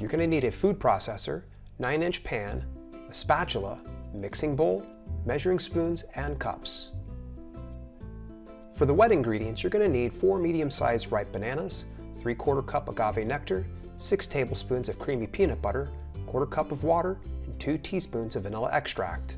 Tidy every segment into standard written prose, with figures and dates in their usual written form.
You're going to need a food processor, 9-inch pan, a spatula, mixing bowl, measuring spoons, and cups. For the wet ingredients, you're going to need 4 medium-sized ripe bananas, 3/4 cup agave nectar, 6 tablespoons of creamy peanut butter, 1/4 cup of water, and 2 teaspoons of vanilla extract.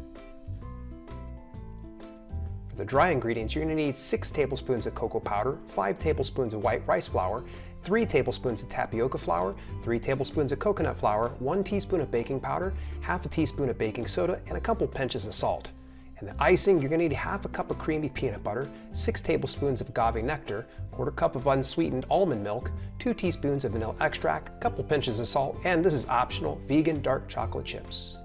For the dry ingredients, you're going to need 6 tablespoons of cocoa powder, 5 tablespoons of white rice flour, 3 tablespoons of tapioca flour, 3 tablespoons of coconut flour, 1 teaspoon of baking powder, half a teaspoon of baking soda, and a couple pinches of salt. And the icing, you're going to need half a cup of creamy peanut butter, 6 tablespoons of agave nectar, 1/4 cup of unsweetened almond milk, 2 teaspoons of vanilla extract, a couple pinches of salt, and this is optional, vegan dark chocolate chips.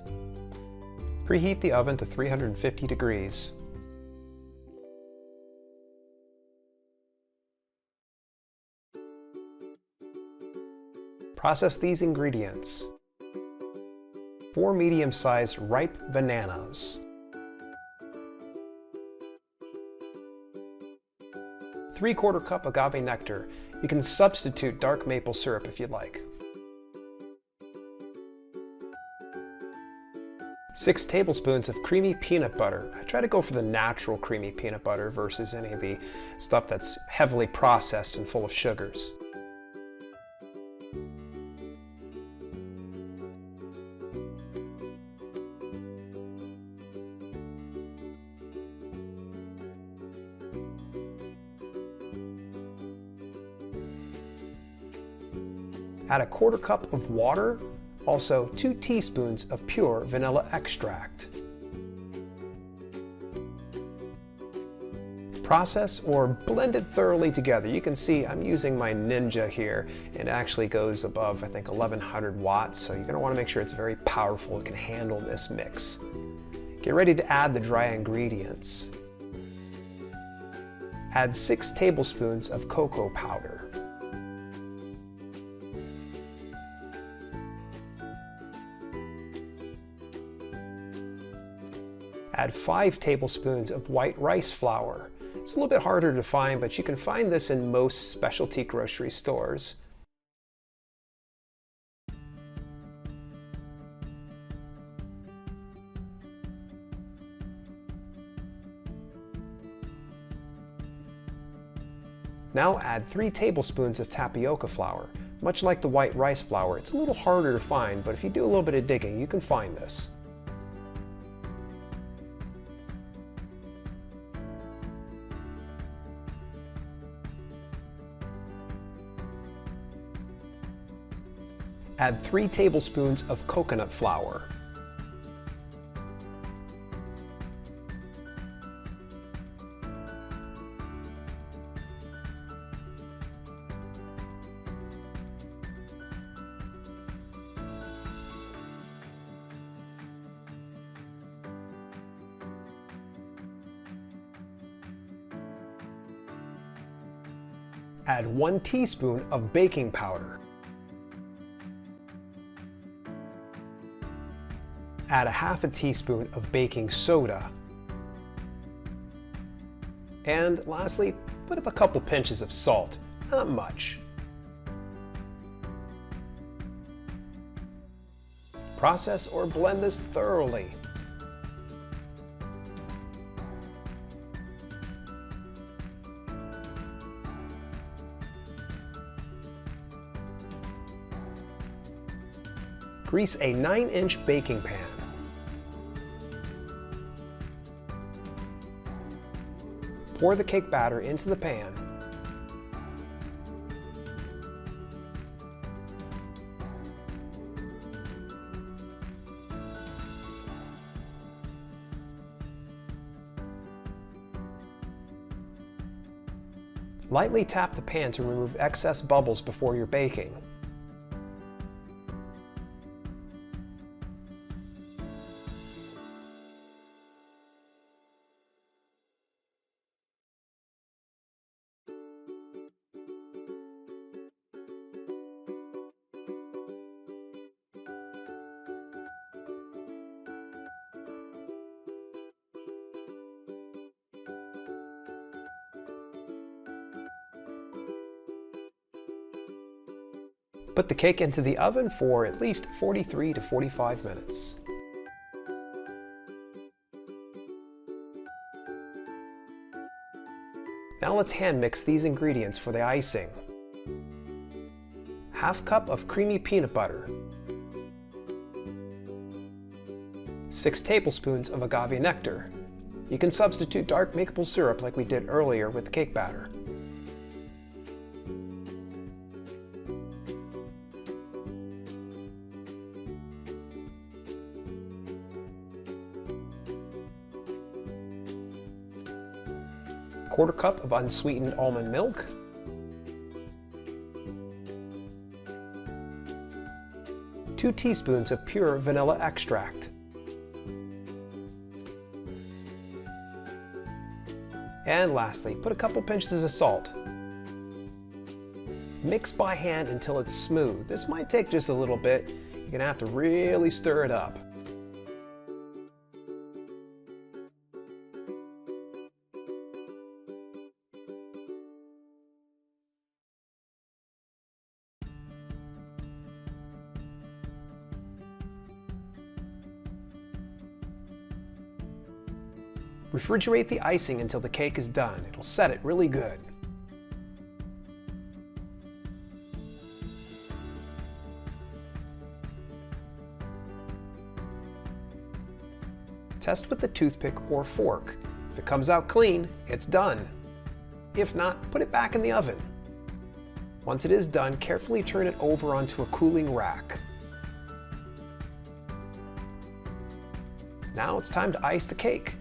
Preheat the oven to 350 degrees. Process these ingredients. 4 medium-sized ripe bananas, 3/4 cup agave nectar. You can substitute dark maple syrup if you'd like. 6 tablespoons of creamy peanut butter. I try to go for the natural creamy peanut butter versus any of the stuff that's heavily processed and full of sugars. Add a 1/4 cup of water, also 2 teaspoons of pure vanilla extract. Process or blend it thoroughly together. You can see I'm using my Ninja here, and it actually goes above, I think, 1100 watts, so you're going to want to make sure it's very powerful. It can handle this mix. Get ready to add the dry ingredients. Add 6 tablespoons of cocoa powder. Add 5 tablespoons of white rice flour. It's a little bit harder to find, but you can find this in most specialty grocery stores. Now add 3 tablespoons of tapioca flour. Much like the white rice flour, it's a little harder to find, but if you do a little bit of digging, you can find this. Add 3 tablespoons of coconut flour. Add 1 teaspoon of baking powder. Add a half a teaspoon of baking soda. And lastly, put up a couple pinches of salt, not much. Process or blend this thoroughly. Grease a 9-inch baking pan. Pour the cake batter into the pan. Lightly tap the pan to remove excess bubbles before you're baking. Put the cake into the oven for at least 43 to 45 minutes. Now let's hand mix these ingredients for the icing. Half cup of creamy peanut butter, 6 tablespoons of agave nectar. You can substitute dark maple syrup like we did earlier with the cake batter. Quarter cup of unsweetened almond milk, two teaspoons of pure vanilla extract, and lastly, put a couple pinches of salt. Mix by hand until it's smooth. This might take just a little bit. You're gonna have to really stir it up. Refrigerate the icing until the cake is done. It'll set it really good. Test with the toothpick or fork. If it comes out clean, it's done. If not, put it back in the oven. Once it is done, carefully turn it over onto a cooling rack. Now it's time to ice the cake.